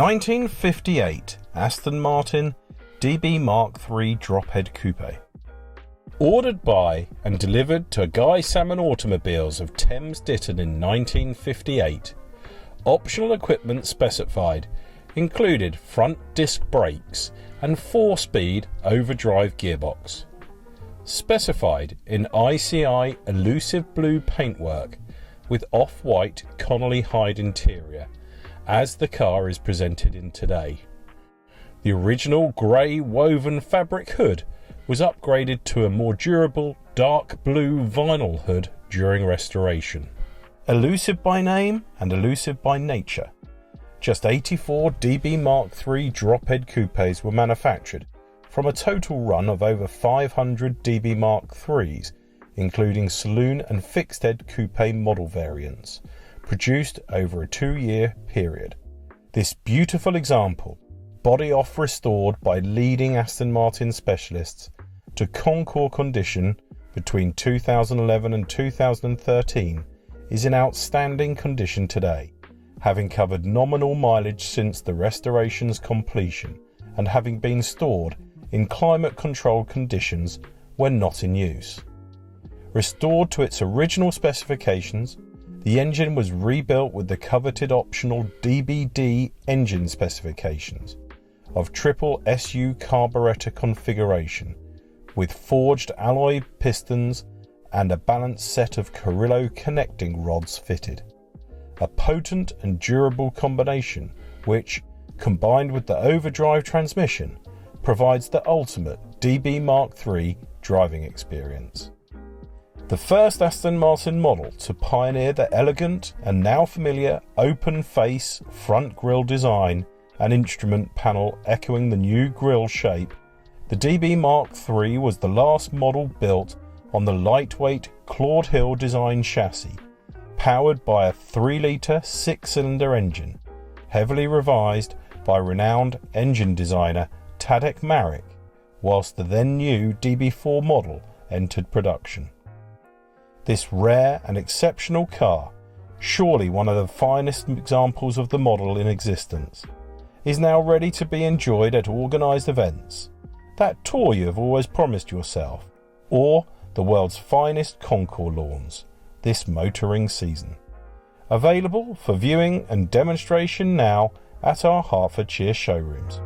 1958 Aston Martin DB MkIII Drophead Coupe. Ordered by and delivered to Guy Salmon Automobiles of Thames Ditton in 1958. Optional equipment specified included front disc brakes and 4-speed overdrive gearbox. Specified in ICI Elusive blue paintwork with off-white Connolly hide interior, as the car is presented in today. The original grey woven fabric hood was upgraded to a more durable dark blue vinyl hood during restoration. Elusive by name and elusive by nature, just 84 DB MkIII Drophead coupes were manufactured from a total run of over 500 DB MkIIIs, including Saloon and Fixedhead coupe model variants, produced over a 2-year period. This beautiful example, body off restored by leading Aston Martin specialists to concours condition between 2011 and 2013, is in outstanding condition today, having covered nominal mileage since the restoration's completion and having been stored in climate-controlled conditions when not in use. Restored to its original specifications, the engine was rebuilt with the coveted optional DBD engine specifications of triple SU carburettor configuration with forged alloy pistons and a balanced set of Carrillo connecting rods fitted. A potent and durable combination which, combined with the overdrive transmission, provides the ultimate DB MkIII driving experience. The first Aston Martin model to pioneer the elegant and now familiar open face front grille design and instrument panel echoing the new grille shape, the DB MkIII was the last model built on the lightweight Claude Hill design chassis, powered by a 3-litre 6-cylinder engine, heavily revised by renowned engine designer Tadek Marek, whilst the then new DB4 model entered production. This rare and exceptional car, surely one of the finest examples of the model in existence, is now ready to be enjoyed at organised events, that tour you have always promised yourself, or the world's finest concours lawns this motoring season. Available for viewing and demonstration now at our Hertfordshire showrooms.